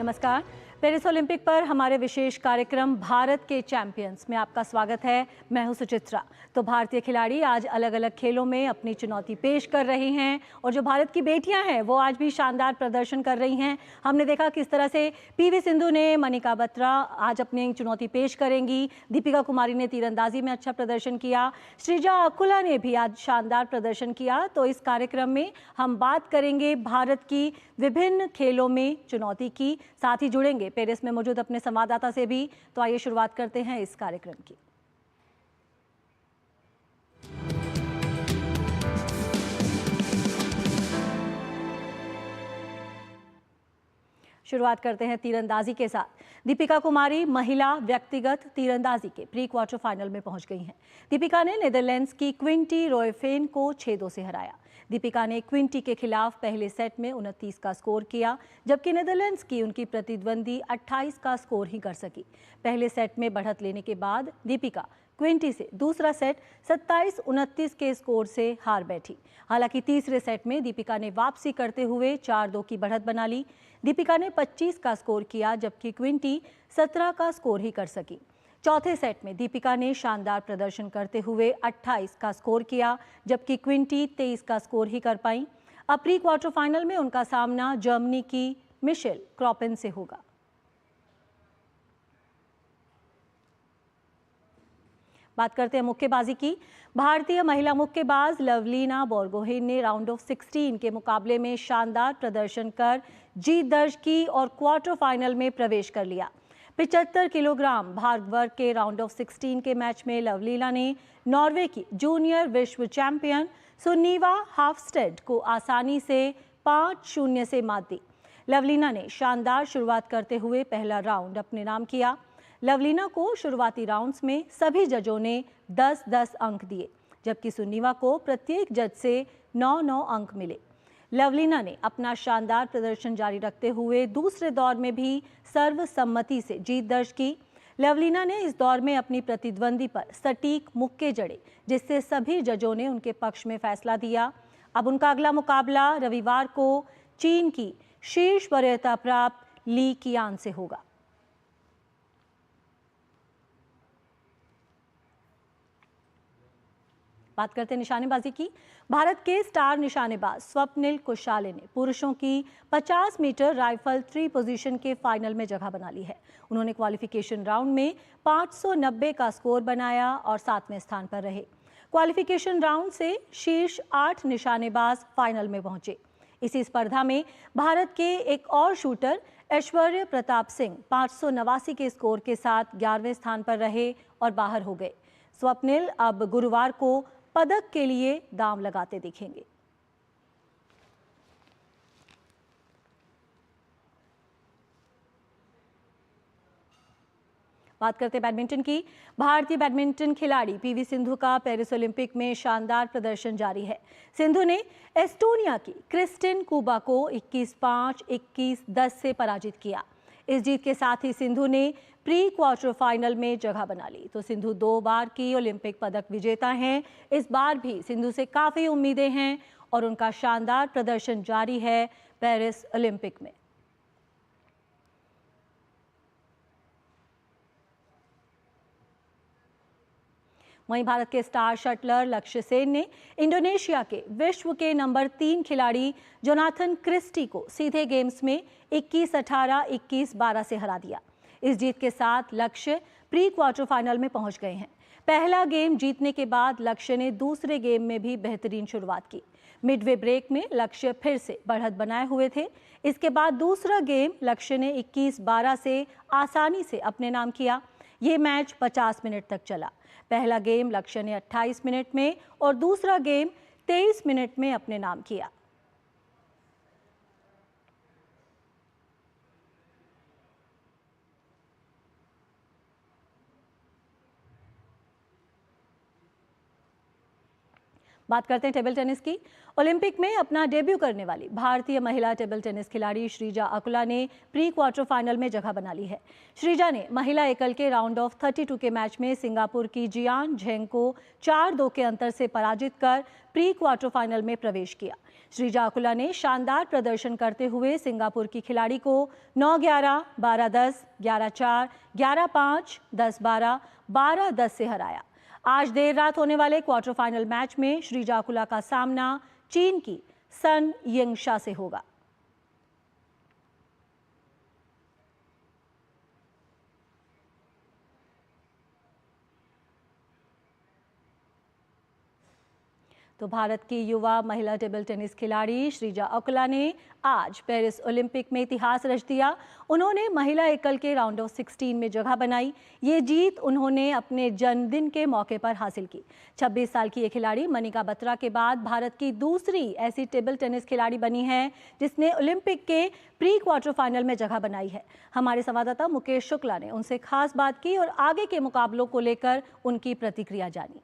नमस्कार। Paris Olympic पर हमारे विशेष कार्यक्रम भारत के चैंपियंस में आपका स्वागत है। मैं हूं सुचित्रा। तो भारतीय खिलाड़ी आज अलग अलग खेलों में अपनी चुनौती पेश कर रही हैं और जो भारत की बेटियां हैं वो आज भी शानदार प्रदर्शन कर रही हैं। हमने देखा किस तरह से पीवी सिंधु ने, मनिका बत्रा आज अपनी चुनौती पेश करेंगी। दीपिका कुमारी ने तीरंदाजी में अच्छा प्रदर्शन किया। श्रीजा अकुला ने भी आज शानदार प्रदर्शन किया। तो इस कार्यक्रम में हम बात करेंगे भारत की विभिन्न खेलों में चुनौती की, साथ ही जुड़ेंगे पेरिस में मौजूद अपने संवाददाता से भी। तो आइए शुरुआत करते हैं इस कार्यक्रम की। शुरुआत करते हैं तीरंदाजी के साथ। दीपिका कुमारी महिला व्यक्तिगत तीरंदाजी के प्री क्वार्टर फाइनल में पहुंच गई हैं। दीपिका ने नीदरलैंड्स की क्विंटी रोयफेन को 6-2 से हराया। दीपिका ने क्विंटी के खिलाफ पहले सेट में 29 का स्कोर किया, जबकि नीदरलैंड्स की उनकी प्रतिद्वंदी 28 का स्कोर ही कर सकी। पहले सेट में बढ़त लेने के बाद दीपिका क्विंटी से दूसरा सेट 27-29 के स्कोर से हार बैठी। हालांकि तीसरे सेट में दीपिका ने वापसी करते हुए 4-2 की बढ़त बना ली। दीपिका ने 25 का स्कोर किया, जबकि क्विंटी 17 का स्कोर ही कर सकी। चौथे सेट में दीपिका ने शानदार प्रदर्शन करते हुए 28 का स्कोर किया, जबकि क्विंटी 23 का स्कोर ही कर पाई। अब प्री क्वार्टर फाइनल में उनका सामना जर्मनी की मिशेल क्रॉपेन से होगा। बात करते हैं मुक्केबाजी की। भारतीय महिला मुक्केबाज लवलीना बोरगोहेन ने राउंड ऑफ 16 के मुकाबले में शानदार प्रदर्शन कर जीत दर्ज की और क्वार्टर फाइनल में प्रवेश कर लिया। 75 किलोग्राम भार वर्ग के राउंड ऑफ 16 के मैच में लवलीना ने नॉर्वे की जूनियर विश्व चैंपियन सुनीवा हाफस्टेड को आसानी से 5-0 से मात दी। लवलीना ने शानदार शुरुआत करते हुए पहला राउंड अपने नाम किया। लवलीना को शुरुआती राउंड्स में सभी जजों ने 10-10 अंक दिए, जबकि सुनीवा को प्रत्येक जज से 9-9 अंक मिले। लवलीना ने अपना शानदार प्रदर्शन जारी रखते हुए दूसरे दौर में भी सर्वसम्मति से जीत दर्ज की। लवलीना ने इस दौर में अपनी प्रतिद्वंदी पर सटीक मुक्के जड़े, जिससे सभी जजों ने उनके पक्ष में फैसला दिया। अब उनका अगला मुकाबला रविवार को चीन की शीर्ष वरीयता प्राप्त ली कियान से होगा। बात करते हैं निशानेबाजी की। भारत के स्टार निशानेबाज स्वप्निल कुशाले ने पुरुषों की 50 मीटर राइफल 3 पोजीशन के फाइनल में जगह बना ली है। उन्होंने क्वालिफिकेशन राउंड में 590 का स्कोर बनाया और 7वें स्थान पर रहे। क्वालिफिकेशन राउंड से शीर्ष 8 निशानेबाज फाइनल में पहुंचे। इसी स्पर्धा में भारत के एक और शूटर ऐश्वर्य प्रताप सिंह 589 के स्कोर के साथ 11वें स्थान पर रहे और बाहर हो गए। स्वप्निल अब गुरुवार को पदक के लिए दांव लगाते दिखेंगे। बात करते हैं बैडमिंटन की। भारतीय बैडमिंटन खिलाड़ी पीवी सिंधु का पेरिस ओलंपिक में शानदार प्रदर्शन जारी है। सिंधु ने एस्टोनिया की क्रिस्टिन कुबा को 21-5, 21-10 से पराजित किया। इस जीत के साथ ही सिंधु ने प्री क्वार्टर फाइनल में जगह बना ली। तो सिंधु 2 बार की ओलंपिक पदक विजेता हैं। इस बार भी सिंधु से काफ़ी उम्मीदें हैं और उनका शानदार प्रदर्शन जारी है पेरिस ओलंपिक में। वहीं भारत के स्टार शटलर लक्ष्य सेन ने इंडोनेशिया के विश्व के नंबर 3 खिलाड़ी जोनाथन क्रिस्टी को सीधे गेम्स में 21-18, 21-12 से हरा दिया। इस जीत के साथ लक्ष्य प्री क्वार्टर फाइनल में पहुंच गए हैं। पहला गेम जीतने के बाद लक्ष्य ने दूसरे गेम में भी बेहतरीन शुरुआत की। मिडवे ब्रेक में लक्ष्य फिर से बढ़त बनाए हुए थे। इसके बाद दूसरा गेम लक्ष्य ने 21-12 से आसानी से अपने नाम किया। ये मैच 50 मिनट तक चला। पहला गेम लक्ष्य ने 28 मिनट में और दूसरा गेम 23 मिनट में अपने नाम किया। बात करते हैं टेबल टेनिस की। ओलंपिक में अपना डेब्यू करने वाली भारतीय महिला टेबल टेनिस खिलाड़ी श्रीजा अकुला ने प्री क्वार्टर फाइनल में जगह बना ली है। श्रीजा ने महिला एकल के राउंड ऑफ 32 के मैच में सिंगापुर की जियान झेंग को 4-2 के अंतर से पराजित कर प्री क्वार्टर फाइनल में प्रवेश किया। श्रीजा अकुला ने शानदार प्रदर्शन करते हुए सिंगापुर की खिलाड़ी को 9-11, 12-10, 11-4, 11-5, 10-12, 12-10 से हराया। आज देर रात होने वाले क्वार्टर फाइनल मैच में श्रीजा अकुला का सामना चीन की सन यिंगशा से होगा। तो भारत की युवा महिला टेबल टेनिस खिलाड़ी श्रीजा अकुला ने आज पेरिस ओलंपिक में इतिहास रच दिया। उन्होंने महिला एकल के राउंड ऑफ 16 में जगह बनाई। ये जीत उन्होंने अपने जन्मदिन के मौके पर हासिल की। 26 साल की ये खिलाड़ी मनिका बत्रा के बाद भारत की दूसरी ऐसी टेबल टेनिस खिलाड़ी बनी है जिसने ओलंपिक के प्री क्वार्टर फाइनल में जगह बनाई है। हमारे संवाददाता मुकेश शुक्ला ने उनसे खास बात की और आगे के मुकाबलों को लेकर उनकी प्रतिक्रिया जानी।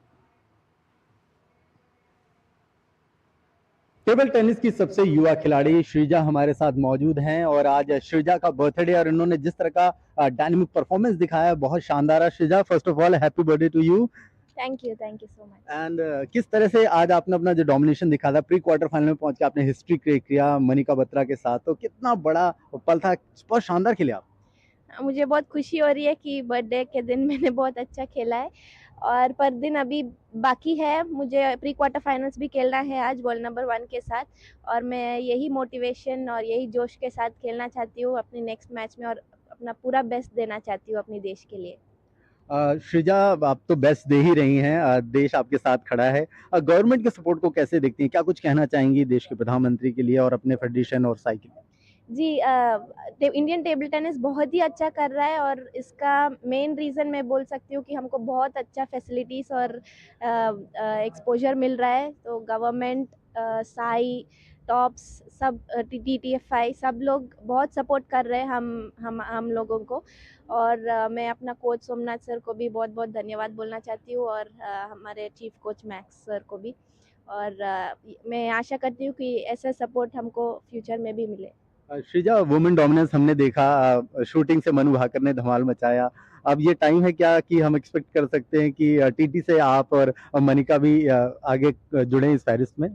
टेबल टेनिस की सबसे युवा खिलाड़ी श्रीजा हमारे साथ मौजूद हैं और आज श्रीजा का बर्थडे और इन्होंने जिस तरह का डायनामिक परफॉर्मेंस दिखाया है बहुत शानदार है। Sreeja, first of all happy birthday to you. Thank you so much. And किस तरह से आज आपने अपना जो डोमिनेशन दिखा था, प्री क्वार्टर फाइनल में पहुंच के आपने हिस्ट्री क्रिएट किया मनिका बत्रा के साथ, तो कितना बड़ा पल था, बहुत शानदार खेले आप। मुझे बहुत खुशी हो रही है कि बर्थडे के दिन मैंने बहुत अच्छा खेला है और पर दिन अभी बाकी है। मुझे प्री क्वार्टर फाइनल्स भी खेलना है आज वर्ल्ड नंबर 1 के साथ और मैं यही मोटिवेशन और यही जोश के साथ खेलना चाहती हूँ अपने नेक्स्ट मैच में और अपना पूरा बेस्ट देना चाहती हूँ अपने देश के लिए। श्रीजा, आप तो बेस्ट दे ही रही हैं, देश आपके साथ खड़ा है। गवर्नमेंट के सपोर्ट को कैसे देखती हैं, क्या कुछ कहना चाहेंगी देश के प्रधानमंत्री के लिए और अपने फेडरेशन और साई के लिए? जी, इंडियन टेबल टेनिस बहुत ही अच्छा कर रहा है और इसका मेन रीज़न मैं बोल सकती हूँ कि हमको बहुत अच्छा फैसिलिटीज़ और एक्सपोजर मिल रहा है। तो गवर्नमेंट, साई, टॉप्स, सब TTFI सब लोग बहुत सपोर्ट कर रहे हैं हम लोगों को और मैं अपना कोच सोमनाथ सर को भी बहुत बहुत धन्यवाद बोलना चाहती हूँ और हमारे चीफ कोच मैक्स सर को भी और मैं आशा करती हूँ कि ऐसा सपोर्ट हमको फ्यूचर में भी मिले। श्रीजा, वुमेन डोमिनेंस हमने देखा, शूटिंग से मनु भाकर ने धमाल मचाया। अब ये टाइम है क्या कि हम एक्सपेक्ट कर सकते हैं कि टीटी से आप और मनिका भी आगे जुड़े इस फहरिस्त में?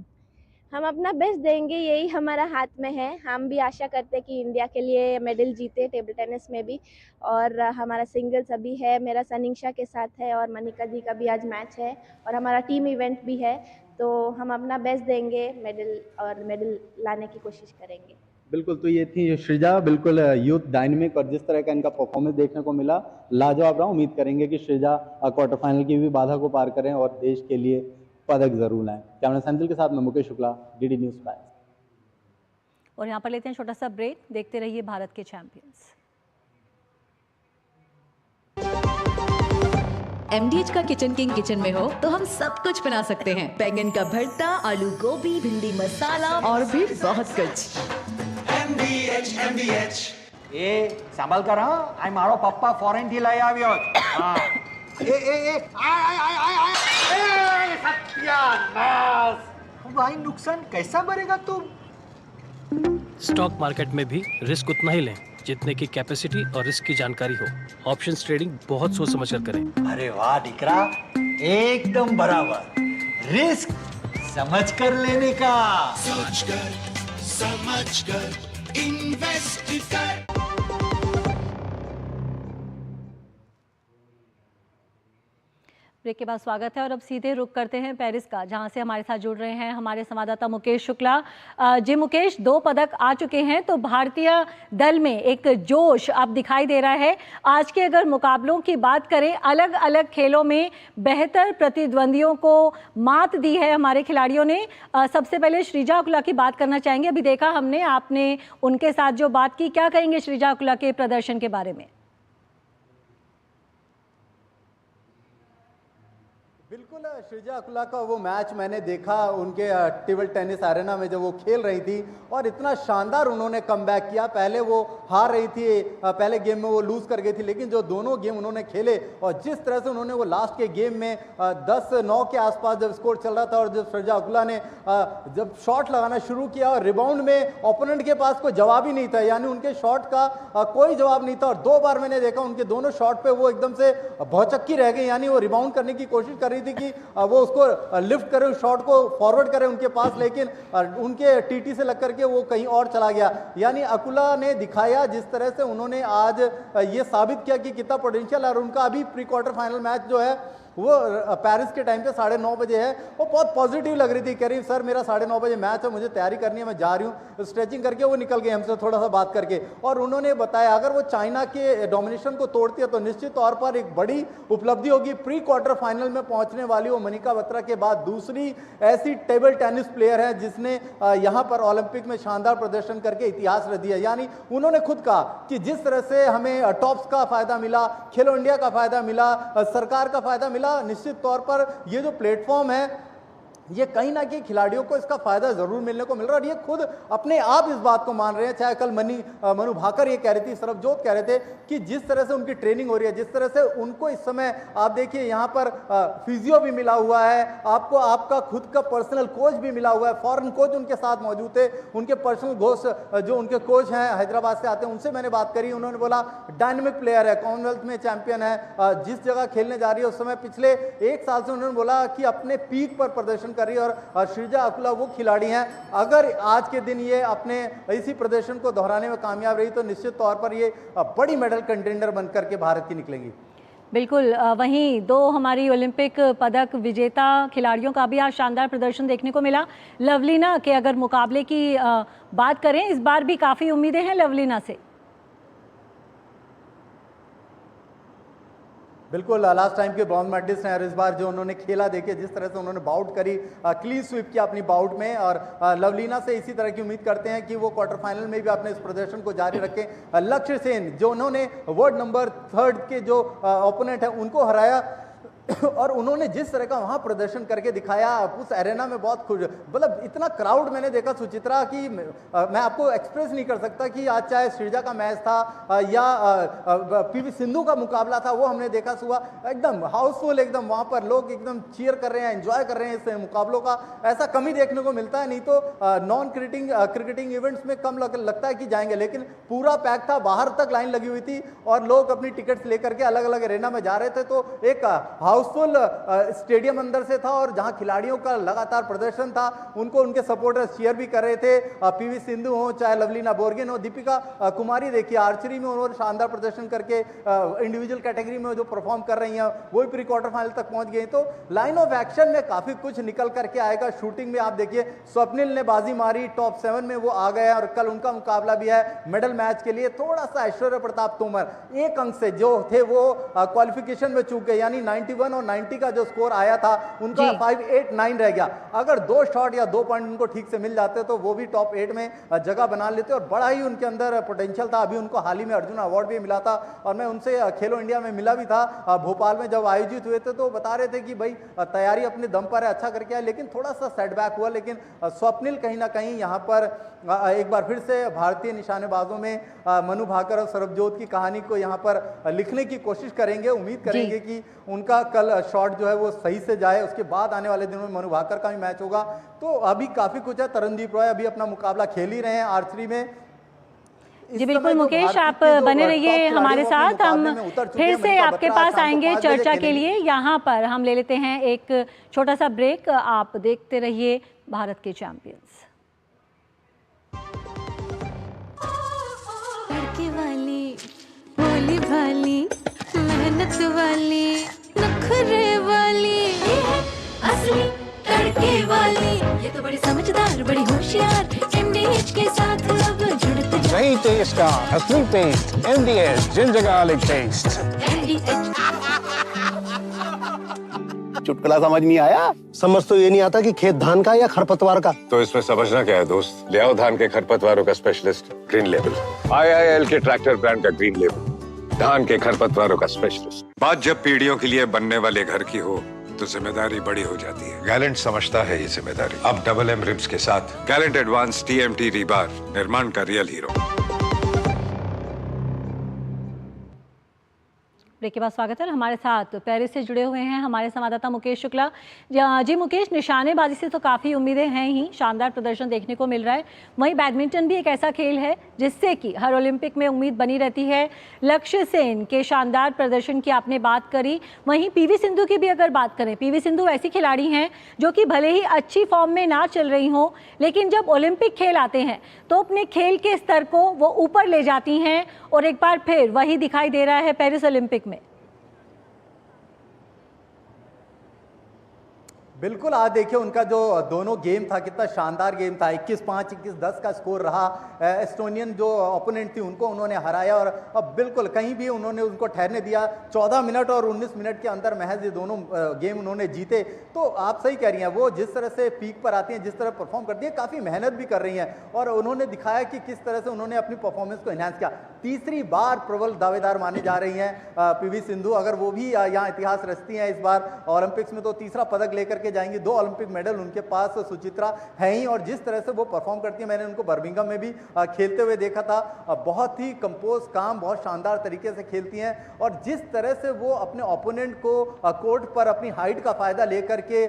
हम अपना बेस्ट देंगे, यही हमारा हाथ में है। हम भी आशा करते हैं कि इंडिया के लिए मेडल जीते टेबल टेनिस में भी और हमारा सिंगल्स अभी है, मेरा सनिंशा के साथ है और मनिका जी का भी आज मैच है और हमारा टीम इवेंट भी है। तो हम अपना बेस्ट देंगे, मेडल लाने की कोशिश करेंगे। बिल्कुल, तो ये थी श्रीजा, बिल्कुल यूथ डायनेमिक और जिस तरह का इनका परफॉर्मेंस देखने को मिला लाजवाब रहा। उम्मीद करेंगे कि श्रीजा क्वार्टर फाइनल की भी बाधा को पार करें और देश के लिए पदक जरूर लाएं। कैमरा सैंपल के साथ मैं Mukesh Shukla, DD news Paris. और यहाँ पर लेते हैं छोटा सा ब्रेक, देखते रहिए भारत के चैंपियंस। MDH का किचन किंग किचन में हो तो हम सब कुछ बना सकते हैं। बैंगन का भरता, आलू गोभी, भिंडी मसाला और भी बहुत कुछ। MDH એ સાંભળ કર હા આ મારો પપ્પા ફોરેન થી લઈ આવ્યો હા એ સત્યાનાશ ભાઈ नुकसान कैसा भरेगा तुम? स्टॉक मार्केट में भी रिस्क उतना ही लें जितने की कैपेसिटी और रिस्क की जानकारी हो। ऑप्शंस ट्रेडिंग बहुत सोच समझ कर करें। अरे वाह दीकरा, एकदम बराबर। रिस्क समझ कर लेने का। सोच कर समझ कर इन्वेस्ट कर। ब्रेक के बाद स्वागत है और अब सीधे रुक करते हैं पेरिस का, जहां से हमारे साथ जुड़ रहे हैं हमारे संवाददाता मुकेश शुक्ला। जी मुकेश, 2 पदक आ चुके हैं तो भारतीय दल में एक जोश अब दिखाई दे रहा है। आज के अगर मुकाबलों की बात करें, अलग अलग खेलों में बेहतर प्रतिद्वंदियों को मात दी है हमारे खिलाड़ियों ने। सबसे पहले श्रीजा अकुला की बात करना चाहेंगे। अभी देखा हमने, आपने उनके साथ जो बात की, क्या कहेंगे श्रीजा अकुला के प्रदर्शन के बारे में? बिल्कुल बिल्कुल श्रीजा अकुला का वो मैच मैंने देखा उनके टेबल टेनिस एरेना में जब वो खेल रही थी और इतना शानदार उन्होंने कमबैक किया। पहले वो हार रही थी, पहले गेम में वो लूज कर गई थी, लेकिन जो दोनों गेम उन्होंने खेले और जिस तरह से उन्होंने वो लास्ट के गेम में 10-9 के आसपास जब स्कोर चल रहा था और जब श्रीजा अकुला ने जब शॉट लगाना शुरू किया और रिबाउंड में ओपोनेंट के पास कोई जवाब ही नहीं था, यानी उनके शॉट का कोई जवाब नहीं था। और 2 बार मैंने देखा उनके दोनों शॉट पे वो एकदम से भौचक्की रह गई, यानी वो रिबाउंड करने की कोशिश कर रही थी कि वो उसको लिफ्ट करे, उस शॉट को फॉरवर्ड करे उनके पास, लेकिन उनके टीटी से लग करके वो कहीं और चला गया। यानी अकुला ने दिखाया जिस तरह से उन्होंने आज ये साबित किया कि कितना पोटेंशियल है। और उनका अभी प्री क्वार्टर फाइनल मैच जो है वो पेरिस के टाइम पे 9:30 बजे है। वो बहुत पॉजिटिव लग रही थी, कह रही सर मेरा 9:30 बजे मैच है, मुझे तैयारी करनी है, मैं जा रही हूँ। स्ट्रेचिंग करके वो निकल गए हमसे थोड़ा सा बात करके, और उन्होंने बताया अगर वो चाइना के डोमिनेशन को तोड़ती है तो निश्चित तौर पर एक बड़ी उपलब्धि होगी। प्री क्वार्टर फाइनल में पहुंचने वाली वो मनिका बत्रा के बाद दूसरी ऐसी टेबल टेनिस प्लेयर है जिसने यहाँ पर ओलंपिक में शानदार प्रदर्शन करके इतिहास रच दिया। यानी उन्होंने खुद कहा कि जिस तरह से हमें टॉप्स का फायदा मिला, खेलो इंडिया का फायदा मिला, सरकार का फायदा मिला, निश्चित तौर पर ये जो प्लेटफॉर्म है ये कहीं ना कहीं खिलाड़ियों को इसका फायदा जरूर मिलने को मिल रहा है। और ये खुद अपने आप इस बात को मान रहे हैं। चाहे कल मनु भाकर ये कह रही थी, सरबजोत कह रहे थे कि जिस तरह से उनकी ट्रेनिंग हो रही है, जिस तरह से उनको इस समय आप देखिए यहाँ पर फिजियो भी मिला हुआ है, आपको आपका खुद का पर्सनल कोच भी मिला हुआ है, फॉरेन कोच उनके साथ मौजूद थे, उनके पर्सनल कोच जो उनके कोच हैं हैदराबाद से आते हैं उनसे मैंने बात करी, उन्होंने बोला डायनेमिक प्लेयर है, कॉमनवेल्थ में चैंपियन है, जिस जगह खेलने जा रही है उस समय पिछले 1 साल से उन्होंने बोला कि अपने पीक पर प्रदर्शन कर रही है। और श्रीजा अकुला वो खिलाड़ी हैं, अगर आज के दिन ये अपने इसी प्रदर्शन को दोहराने में कामयाब रही तो निश्चित तौर पर ये बड़ी मेडल कंटेंडर बनकर के भारत की निकलेंगी। बिल्कुल, वहीं 2 हमारी ओलंपिक पदक विजेता खिलाड़ियों का भी आज शानदार प्रदर्शन देखने को मिला। लवलीना के अगर मुकाबले की बात करें, इस बार भी काफ़ी उम्मीदें हैं लवलीना से। बिल्कुल, लास्ट टाइम के ब्रॉन्ज मेडलिस्ट हैं और इस बार जो उन्होंने खेला देखिए जिस तरह से उन्होंने बाउट करी, क्लीन स्वीप किया अपनी बाउट में, और लवलीना से इसी तरह की उम्मीद करते हैं कि वो क्वार्टर फाइनल में भी अपने इस प्रदर्शन को जारी रखें। लक्ष्य सेन जो उन्होंने वर्ल्ड नंबर 3 के जो ओपोनेंट है उनको हराया और उन्होंने जिस तरह का वहां प्रदर्शन करके दिखाया उस एरेना में बहुत खुश, मतलब इतना क्राउड मैंने देखा सुचित्रा कि मैं आपको एक्सप्रेस नहीं कर सकता कि आज चाहे श्रीजा का मैच था या पीवी सिंधु का मुकाबला था, वो हमने देखा सुबह एकदम हाउसफुल, एकदम वहां पर लोग एकदम चीयर कर रहे हैं, एंजॉय कर रहे हैं इस मुकाबलों का। ऐसा कम ही देखने को मिलता है, नहीं तो नॉन क्रिकेटिंग इवेंट्स में कम लगता है कि जाएंगे, लेकिन पूरा पैक था, बाहर तक लाइन लगी हुई थी और लोग अपनी टिकट्स लेकर के अलग अलग एरेना में जा रहे थे। तो एक हाउसफुल स्टेडियम अंदर से था और जहां खिलाड़ियों का लगातार प्रदर्शन था, उनको उनके सपोर्टर्स चीयर भी कर रहे थे। पीवी सिंधु हो, चाहे लवलीना बोर्गोहेन हो, दीपिका कुमारी देखिए आर्चरी में उन्होंने शानदार प्रदर्शन करके इंडिविजुअल कैटेगरी में जो परफॉर्म कर रही हैं वो भी प्री क्वार्टर फाइनल तक पहुंच गई। तो लाइन ऑफ एक्शन में काफी कुछ निकल करके आएगा। शूटिंग में आप देखिए स्वप्निल ने बाजी मारी, टॉप 7 में वो आ गए और कल उनका मुकाबला भी है मेडल मैच के लिए। थोड़ा सा ऐश्वर्य प्रताप तोमर 1 अंक से जो थे वो क्वालिफिकेशन में चूक गए, यानी 91 और 90 का जो स्कोर आया था उनका 5-8-9 रह गया। अगर 2 शॉट या 2 पॉइंट उनको ठीक से मिल जाते तो वो भी टॉप 8 में जगह बना लेते और बड़ा ही उनके अंदर पोटेंशियल था। अभी उनको हाल ही में अर्जुन अवार्ड भी मिला था और मैं उनसे खेलो इंडिया में मिला भी था, भोपाल में जब आयोजित हुए थे, तो बता रहे थे कि भाई तैयारी अपने दम पर है, अच्छा करके आए, लेकिन थोड़ा सा सेटबैक हुआ। लेकिन स्वप्निल कहीं ना कहीं यहाँ पर एक बार फिर से भारतीय निशानेबाजों में मनु भाकर और सरबजोत की कहानी को यहाँ पर लिखने की कोशिश करेंगे। उम्मीद करेंगे कि उनका कल शॉट जो है वो सही से जाए। उसके बाद आने वाले दिनों में मनु भाकर का भी मैच होगा। तो अभी काफी कुछ है। तरनदीप रॉय अभी अपना मुकाबला खेल ही रहे हैं आर्चरी में। जी बिल्कुल मुकेश, आप बने रहिए हमारे साथ, हम फिर से आपके पास आएंगे चर्चा के लिए। यहाँ पर हम ले लेते हैं एक छोटा सा ब्रेक, आप देखते रहिए भारत के चैंपियंस। वाली भोली भाली मेहनत वाली नखरे वाली असली तड़के वाली, ये तो बड़ी समझदार बड़ी होशियार MDH के साथ अब जुड़ते सही टेस्ट का असली taste MDH ginger garlic taste. चुटकुला समझ नहीं आया? समझ तो ये नहीं आता कि खेत धान का या खरपतवार का। तो इसमें समझना क्या है दोस्त, ले आओ धान के खरपतवारों का स्पेशलिस्ट ग्रीन लेबल, IIL के ट्रैक्टर ब्रांड का ग्रीन लेबल, धान के खरपतवारों का स्पेशलिस्ट। बात जब पीढ़ियों के लिए बनने वाले घर की हो तो जिम्मेदारी बड़ी हो जाती है। गैलेंट समझता है ये जिम्मेदारी। अब डबल एम रिब्स के साथ गैलेंट एडवांस TMT रीबार, निर्माण का रियल हीरो। ब्रेक के बाद स्वागत है। हमारे साथ पेरिस से जुड़े हुए हैं हमारे संवाददाता मुकेश शुक्ला। जी मुकेश, निशानेबाजी से तो काफ़ी उम्मीदें हैं ही, शानदार प्रदर्शन देखने को मिल रहा है। वहीं बैडमिंटन भी एक ऐसा खेल है जिससे कि हर ओलंपिक में उम्मीद बनी रहती है। लक्ष्य सेन के शानदार प्रदर्शन की आपने बात करी, वहीं PV सिंधु की भी अगर बात करें, PV सिंधु ऐसी खिलाड़ी हैं जो कि भले ही अच्छी फॉर्म में ना चल रही हों, लेकिन जब ओलंपिक खेल आते हैं तो अपने खेल के स्तर को वो ऊपर ले जाती हैं और एक बार फिर वही दिखाई दे रहा है पेरिस ओलंपिक में। बिल्कुल, आज देखिए उनका जो दोनों गेम था कितना शानदार गेम था। 21-5 21-10 का स्कोर रहा। एस्टोनियन जो ओपोनेंट थी उनको उन्होंने हराया और अब बिल्कुल कहीं भी उन्होंने उनको ठहरने दिया। 14 मिनट और 19 मिनट के अंदर महज ये दोनों गेम उन्होंने जीते। तो आप सही कह रही हैं, वो जिस तरह से पीक पर आती हैं, जिस तरह परफॉर्म करती हैं, काफ़ी मेहनत भी कर रही हैं और उन्होंने दिखाया कि किस तरह से उन्होंने अपनी परफॉर्मेंस को एनहांस किया। तीसरी बार प्रबल दावेदार मानी जा रही हैं PV सिंधु। अगर वो भी यहाँ इतिहास रचती हैं इस बार ओलंपिक्स में तो तीसरा पदक लेकर के जाएंगी। 2 ओलंपिक मेडल उनके पास सुचित्रा है ही और जिस तरह से वो परफॉर्म करती है, मैंने उनको बर्मिंघम में भी खेलते हुए देखा था। बहुत ही कंपोज, काम, बहुत शानदार तरीके से खेलती हैं और जिस तरह से वो अपने ओपोनेंट को कोर्ट पर अपनी हाइट का फायदा लेकर के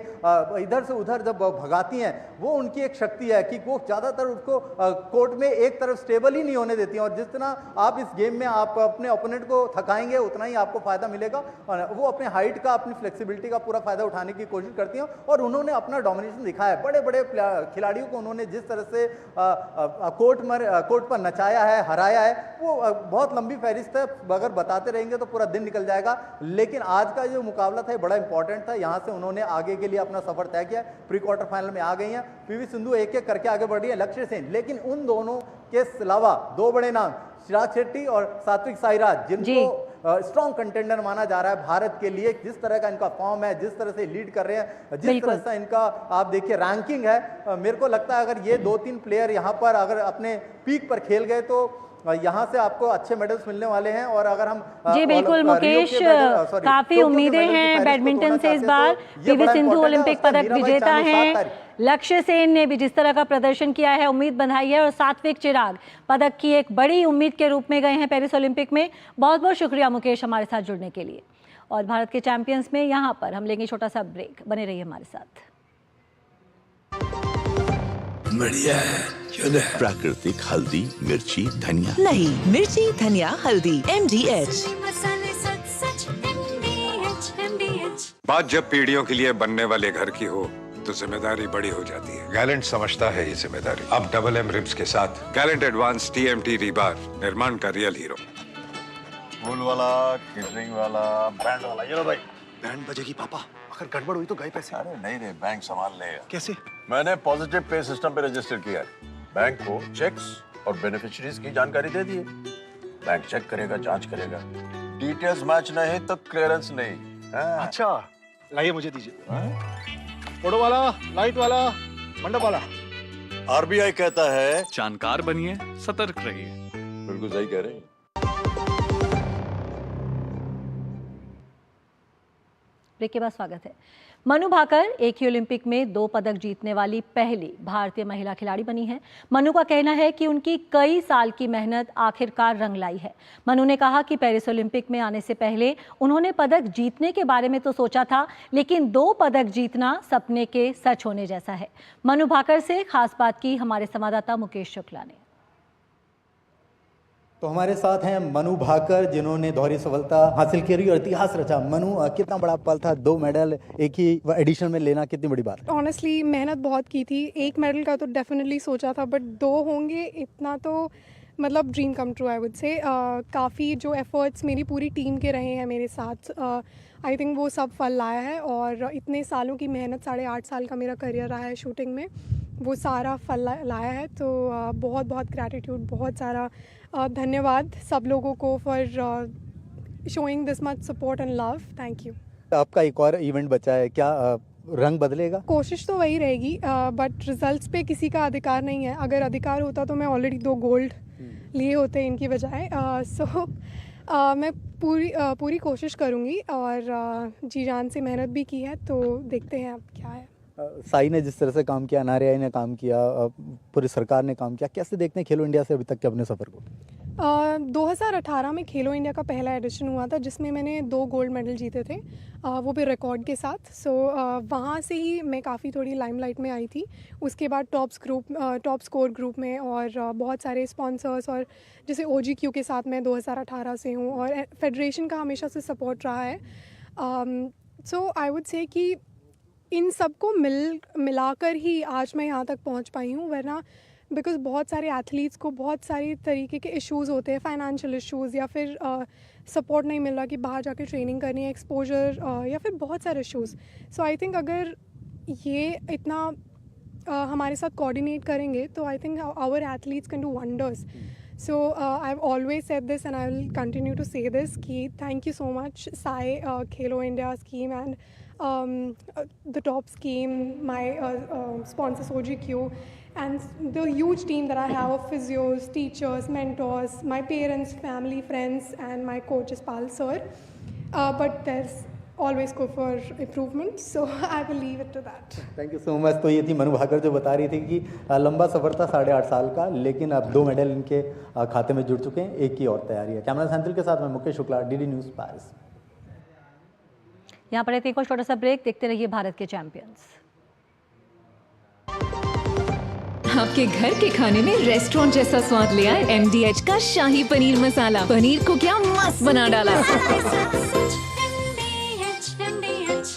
इधर से उधर जब भगाती हैं, वो उनकी एक शक्ति है कि वो ज़्यादातर उसको कोर्ट में एक तरफ स्टेबल ही नहीं होने देती हैं और जिस तरह आप इस गेम में आप अपने ओपोनेंट को थकाएंगे उतना ही आपको फायदा मिलेगा। वो अपने हाइट का, अपनी फ्लेक्सिबिलिटी का पूरा फायदा उठाने की कोशिश करती हैं और उन्होंने अपना डोमिनेशन दिखाया है। बड़े बड़े खिलाड़ियों को उन्होंने जिस तरह से कोर्ट पर नचाया है, हराया है, वो बहुत लंबी फहरिस्त है। अगर बताते रहेंगे तो पूरा दिन निकल जाएगा, लेकिन आज का जो मुकाबला था बड़ा इंपॉर्टेंट था। यहाँ से उन्होंने आगे के लिए अपना सफर तय किया, प्री क्वार्टर फाइनल में आ गई हैं। PV सिंधु एक एक करके आगे बढ़ रही है, लक्ष्य सेन। लेकिन उन दोनों के अलावा 2 बड़े नाम चिराग शेट्टी और सात्विक साईराज, जिनको स्ट्रॉन्ग कंटेंडर माना जा रहा है भारत के लिए। जिस तरह का इनका फॉर्म है, जिस तरह से लीड कर रहे हैं, जिस तरह से इनका आप देखिए रैंकिंग है, मेरे को लगता है अगर ये 2-3 प्लेयर यहाँ पर अगर अपने पीक पर खेल गए तो यहाँ से आपको अच्छे मेडल्स मिलने वाले हैं। और अगर हम जी बिल्कुल मुकेश, काफी उम्मीदें हैं बैडमिंटन से इस बार। PV सिंधु ओलंपिक पदक विजेता हैं। लक्ष्य सेन ने भी जिस तरह का प्रदर्शन किया है, उम्मीद बंधाई है और सात्विक चिराग पदक की एक बड़ी उम्मीद के रूप में गए हैं पेरिस ओलंपिक में। बहुत बहुत शुक्रिया मुकेश हमारे साथ जुड़ने के लिए। और भारत के चैंपियंस में यहाँ पर हम लेंगे छोटा सा ब्रेक, बने रहिए हमारे साथ। बढ़िया है, प्राकृतिक हल्दी, मिर्ची, धनिया। नहीं, मिर्ची, धनिया, हल्दी, MDH। बात जब पीढ़ियों के लिए बनने वाले घर की हो तो जिम्मेदारी बड़ी हो जाती है। गैलेंट समझता है ये जिम्मेदारी। अब डबल एम रिब्स के साथ गैलेंट एडवांस TMT रीबार, निर्माण का रियल हीरो। फूल वाला, केटरिंग वाला, बैंड वाला, ये लो भाई। बैंड बजेगी पापा, अगर गड़बड़ हुई तो गए पैसे। अरे नहीं रे, बैंक संभाल लेगा। कैसे? मैंने पॉजिटिव पे सिस्टम पे रजिस्टर किया है। बैंक को चेक्स और बेनिफिशियरीज की जानकारी दे दी है। बैंक चेक करेगा, जांच करेगा, डिटेल्स मैच नहीं तो क्लियरेंस नहीं। अच्छा, लाइए मुझे दीजिए। फोटो वाला, लाइट वाला, मंडप वाला। RBI कहता है जानकार बनिए, सतर्क रहिए। बिल्कुल सही कह रहे हैं। ब्रेक के बाद स्वागत है। मनु भाकर एक ही ओलंपिक में 2 पदक जीतने वाली पहली भारतीय महिला खिलाड़ी बनी है। मनु का कहना है कि उनकी कई साल की मेहनत आखिरकार रंग लाई है। मनु ने कहा कि पेरिस ओलंपिक में आने से पहले उन्होंने पदक जीतने के बारे में तो सोचा था, लेकिन 2 पदक जीतना सपने के सच होने जैसा है। मनु भाकर से खास बात की हमारे संवाददाता मुकेश शुक्ला ने। तो हमारे साथ हैं मनु भाकर, जिन्होंने दोहरी सफलता हासिल करी और इतिहास रचा। मनु, कितना बड़ा पल था 2 मेडल एक ही एडिशन में लेना, कितनी बड़ी बात है? ऑनेस्टली मेहनत बहुत की थी। 1 मेडल का तो डेफिनेटली सोचा था, बट 2 होंगे इतना तो मतलब dream come true I would say. काफ़ी जो एफर्ट्स मेरी पूरी टीम के रहे हैं मेरे साथ, आई थिंक वो सब फल लाया है। और इतने सालों की मेहनत, 8.5 साल का मेरा करियर रहा है शूटिंग में, वो सारा फल लाया है। तो बहुत बहुत ग्रैटिट्यूड, बहुत सारा धन्यवाद सब लोगों को for showing this much support and love. Thank you. आपका एक और इवेंट बचा है, क्या रंग बदलेगा? कोशिश तो वही रहेगी, बट रिजल्ट्स पे किसी का अधिकार नहीं है। अगर अधिकार होता तो मैं ऑलरेडी 2 गोल्ड लिए होते इनकी बजाय। सो मैं पूरी कोशिश करूँगी और जी जान से मेहनत भी की है, तो देखते हैं अब क्या है। साई ने जिस तरह से काम किया, अनारियाई ने काम किया, पूरी सरकार ने काम किया, कैसे देखते हैं खेलो इंडिया से अभी तक के अपने सफ़र को? 2018 में खेलो इंडिया का पहला एडिशन हुआ था जिसमें मैंने 2 गोल्ड मेडल जीते थे, वो भी रिकॉर्ड के साथ। सो वहाँ से ही मैं काफ़ी थोड़ी लाइमलाइट में आई थी। उसके बाद टॉप स्कोर ग्रुप में और बहुत सारे स्पॉन्सर्स, और जैसे OGQ के साथ मैं 2018 से हूँ और फेडरेशन का हमेशा से सपोर्ट रहा है। सो आई वुड से कि इन सबको मिलाकर ही आज मैं यहाँ तक पहुँच पाई हूँ, वरना बिकॉज़ बहुत सारे एथलीट्स को बहुत सारी तरीके के इश्यूज़ होते हैं, फाइनेंशियल इश्यूज़ या फिर सपोर्ट नहीं मिल रहा कि बाहर जाके ट्रेनिंग करनी है, एक्सपोजर या फिर बहुत सारे इश्यूज़। सो आई थिंक अगर ये इतना हमारे साथ कोऑर्डिनेट करेंगे तो I think our athletes can do wonders. So I have always said this and I will continue to say this कि thank you so much SAI, Khelo India scheme and the top scheme, my sponsors OGQ, and the huge team that I have of physios, teachers, mentors, my parents, family, friends, and my coach is Pal sir. But there's always scope for improvement, so I will leave it to that. Thank you so much. तो ये थी मनु भाकर जो बता रही थी कि लंबा सफ़र था 8.5 साल का, लेकिन अब 2 मेडल इनके खाते में जुड़ चुके हैं, एक की और तैयारी है। कैमरा सैंतल के साथ मैं Mukesh Shukla, DD news Paris. यहाँ पर एक और छोटा सा ब्रेक, देखते रहिए भारत के चैंपियंस। आपके घर के खाने में रेस्टोरेंट जैसा स्वाद ले आए MDH का शाही पनीर मसाला। पनीर को क्या मस्त बना डाला।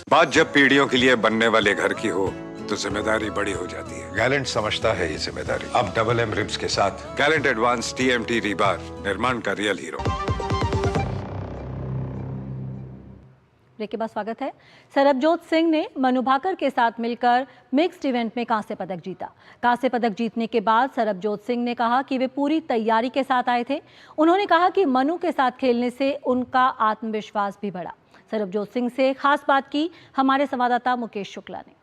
बात जब पीढ़ियों के लिए बनने वाले घर की हो तो जिम्मेदारी बड़ी हो जाती है। गैलेंट समझता है ये जिम्मेदारी। अब MM रिब्स के साथ गैलेंट एडवांस TMT रीबार, निर्माण का रियल हीरो। ब्रेक के बाद स्वागत है। सरबजोत सिंह ने मनु भाकर के साथ मिलकर मिक्स्ड इवेंट में कांस्य पदक जीता। कांस्य पदक जीतने के बाद सरबजोत सिंह ने कहा कि वे पूरी तैयारी के साथ आए थे। उन्होंने कहा कि मनु के साथ खेलने से उनका आत्मविश्वास भी बढ़ा। सरबजोत सिंह से खास बात की हमारे संवाददाता मुकेश शुक्ला ने।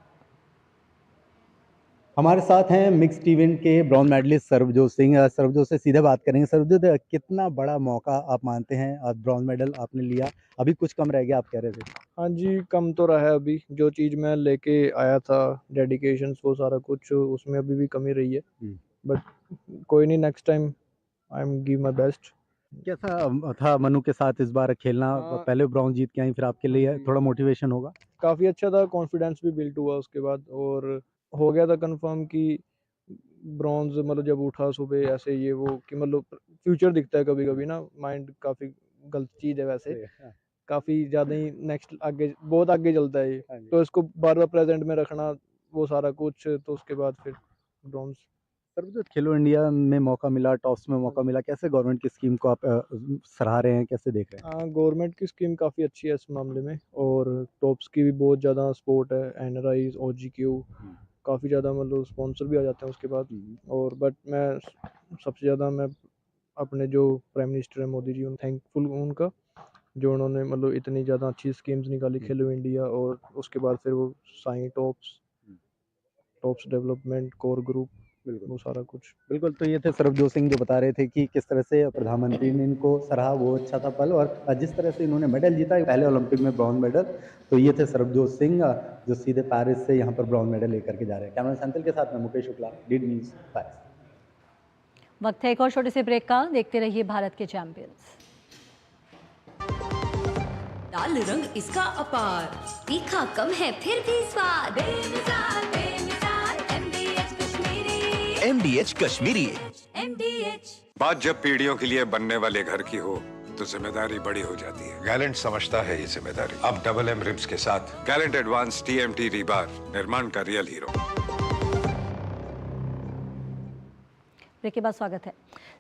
हमारे साथ हैं मिक्स्ड इवेंट के ब्रॉन्ज मेडलिस्ट सरबजोत सिंह। सरबजोत से सीधे बात करेंगे। सरबजोत, कितना बड़ा मौका आप मानते हैं? ब्रॉन्ज मेडल आपने लिया, अभी कुछ कम रह गया आप कह रहे थे। हाँ जी, कम तो रहा है। अभी जो चीज़ मैं लेके आया था, डेडिकेशन, वो सारा कुछ, उसमें अभी भी कमी रही है, बट कोई नहीं, next time I am give my best. कैसा था मनु के साथ इस बार खेलना? पहले ब्रॉन्ज जीत के आई, फिर आपके लिए थोड़ा मोटिवेशन होगा? काफ़ी अच्छा था, कॉन्फिडेंस भी बिल्ड हुआ उसके बाद, और हो गया था कंफर्म कि ब्रॉन्ज मतलब जब उठा सुबह ऐसे ये वो कि मतलब फ्यूचर दिखता है कभी कभी ना, माइंड काफ़ी गलत चीज़ है वैसे, काफ़ी ज़्यादा ही नेक्स्ट आगे बहुत आगे चलता है ये, तो इसको बार बार प्रेजेंट में रखना वो सारा कुछ, तो उसके बाद फिर ब्रॉन्ज। सरबजोत, खेलो इंडिया में मौका मिला, टॉप्स में मौका मिला, कैसे गवर्नमेंट की स्कीम को आप सराह रहे हैं, कैसे देख रहे हैं? गवर्नमेंट की स्कीम काफ़ी अच्छी है इस मामले में, और टॉप्स की भी बहुत ज़्यादा सपोर्ट है, NRI, OGQ, काफ़ी ज़्यादा मतलब स्पॉन्सर भी आ जाते हैं उसके बाद। और बट मैं सबसे ज़्यादा मैं अपने जो प्राइम मिनिस्टर है मोदी जी, थैंकफुल हूँ उनका, जो उन्होंने मतलब इतनी ज़्यादा अच्छी स्कीम्स निकाली खेलो इंडिया, और उसके बाद फिर वो Sai tops development, core group, वो सारा कुछ। बिल्कुल। तो ये थे सरबजोत सिंह जो बता रहे थे कि किस तरह से प्रधानमंत्री ने इनको सराहा, वो अच्छा था पल, और जिस तरह से इन्होंने मेडल जीता, पहले ओलंपिक में ब्रॉन्ज मेडल। तो ये थे सरबजोत सिंह जो सीधे पेरिस से यहाँ पर ब्रॉन्ज मेडल लेकर के जा रहे हैं। कैमरा सैंतल के साथ में Mukesh Shukla, DD news Paris. वक्त है एक और छोटे से ब्रेक का, देखते रहिए भारत के चैंपियंस। लाल रंग इसका अपार, तीखा कम है फिर भी स्वाद, MDH कश्मीरी। बात जब पीढ़ियों के लिए बनने वाले घर की हो तो जिम्मेदारी बड़ी हो जाती है। गैलेंट समझता है ये जिम्मेदारी। अब MM रिब्स के साथ गैलेंट एडवांस TMT रीबार, निर्माण का रियल हीरो। ब्रेक के बाद स्वागत है।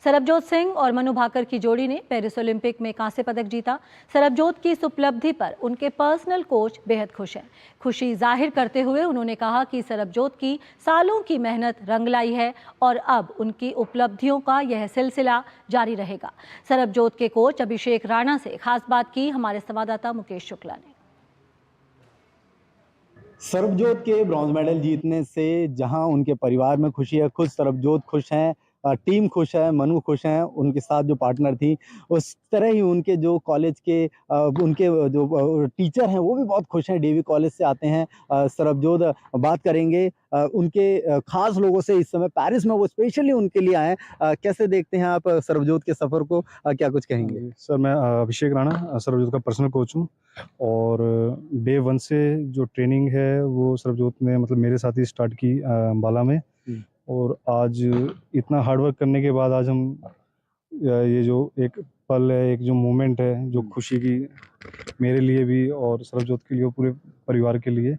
सरबजोत सिंह और मनु भाकर की जोड़ी ने पेरिस ओलंपिक में कांस्य पदक जीता। सरबजोत की इस उपलब्धि पर उनके पर्सनल कोच बेहद खुश हैं। खुशी जाहिर करते हुए उन्होंने कहा कि सरबजोत की सालों की मेहनत रंग लाई है और अब उनकी उपलब्धियों का यह सिलसिला जारी रहेगा। सरबजोत के कोच अभिषेक राणा से खास बात की हमारे संवाददाता मुकेश शुक्ला ने। सरबजोत के ब्रॉन्ज मेडल जीतने से जहां उनके परिवार में खुशी है, खुद सरबजोत खुश हैं, टीम खुश है, मनु खुश हैं, उनके साथ जो पार्टनर थी, उस तरह ही उनके जो कॉलेज के उनके जो टीचर हैं वो भी बहुत खुश हैं, डीवी कॉलेज से आते हैं। सरबजोत बात करेंगे उनके खास लोगों से इस समय पेरिस में, वो स्पेशली उनके लिए आए हैं। कैसे देखते हैं आप सरबजोत के सफ़र को, क्या कुछ कहेंगे? सर मैं अभिषेक राणा सरबजोत का पर्सनल कोच हूँ और डे 1 से जो ट्रेनिंग है वो सरबजोत ने मतलब मेरे साथ ही स्टार्ट की अम्बाला में। और आज इतना हार्ड वर्क करने के बाद आज हम ये जो एक पल है, एक जो मोमेंट है, जो खुशी की मेरे लिए भी और सरबजोत के लिए और पूरे परिवार के लिए,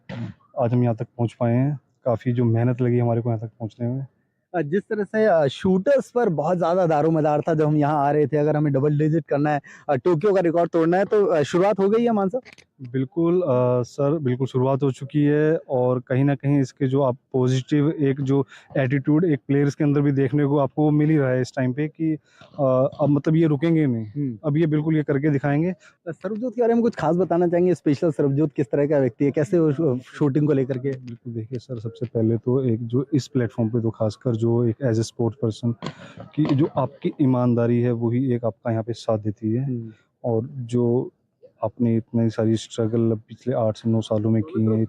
आज हम यहाँ तक पहुँच पाए हैं। काफ़ी जो मेहनत लगी हमारे को यहाँ तक पहुँचने में। जिस तरह से शूटर्स पर बहुत ज़्यादा दारोमदार था जब हम यहाँ आ रहे थे, अगर हमें डबल डिजिट करना है, टोक्यो का रिकॉर्ड तोड़ना है, तो शुरुआत हो गई है मान साहब? बिल्कुल सर, बिल्कुल शुरुआत हो चुकी है और कहीं न कहीं इसके जो आप पॉजिटिव एक जो एटीट्यूड एक प्लेयर्स के अंदर भी देखने को आपको मिल ही रहा है इस टाइम पे कि अब मतलब ये रुकेंगे नहीं, अब ये बिल्कुल ये करके दिखाएंगे। सरबजोत के बारे में कुछ खास बताना चाहेंगे? स्पेशल सरबजोत किस तरह का व्यक्ति है, कैसे वो शूटिंग को लेकर के? बिल्कुल, देखिए सर, सबसे पहले तो एक जो इस प्लेटफॉर्म पे तो खासकर जो एक एज ए स्पोर्ट्स पर्सन की जो आपकी ईमानदारी है वही एक आपका यहाँ पे साथ देती है। और जो आपने इतनी सारी स्ट्रगल पिछले 8 से 9 सालों में की है,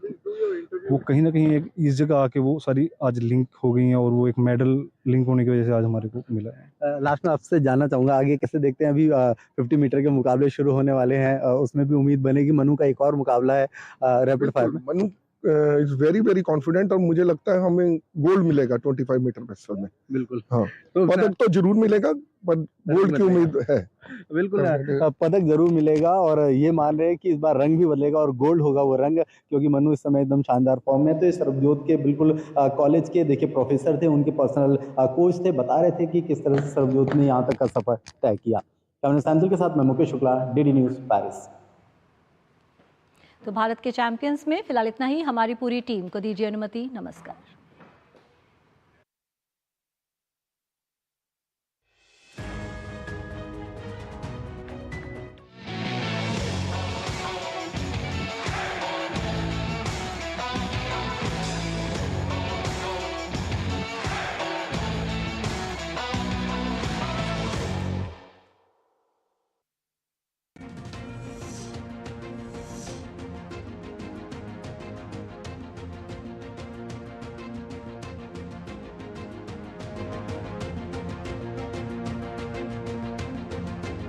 वो कहीं ना कहीं एक इस जगह आके वो सारी आज लिंक हो गई हैं और वो एक मेडल लिंक होने की वजह से आज हमारे को मिला है। लास्ट में आपसे जानना चाहूँगा आगे कैसे देखते हैं? अभी 50 मीटर के मुकाबले शुरू होने वाले हैं, उसमें भी उम्मीद बनेगी। मनु का एक और मुकाबला है रैपिड फायर में। Manu is very very confident और मुझे लगता है हमें गोल्ड मिलेगा 25 मीटर पिस्टल में। बिल्कुल, हाँ, पदक तो जरूर मिलेगा, पर गोल्ड की उम्मीद है। बिल्कुल, पदक जरूर मिलेगा और ये मान रहे हैं कि इस बार रंग भी बदलेगा और गोल्ड होगा वो रंग, क्योंकि मनु इस समय एकदम शानदार फॉर्म में। तो ये सरबजोत के बिल्कुल कॉलेज के देखिए प्रोफेसर थे, उनके पर्सनल कोच थे, बता रहे थे कि किस तरह से सरबजोत ने यहाँ तक का सफर तय किया। कैमरा सैंथल के साथ मैं Mukesh Shukla, DD news Paris. तो भारत के चैंपियंस में फिलहाल इतना ही। हमारी पूरी टीम को दीजिए अनुमति। नमस्कार।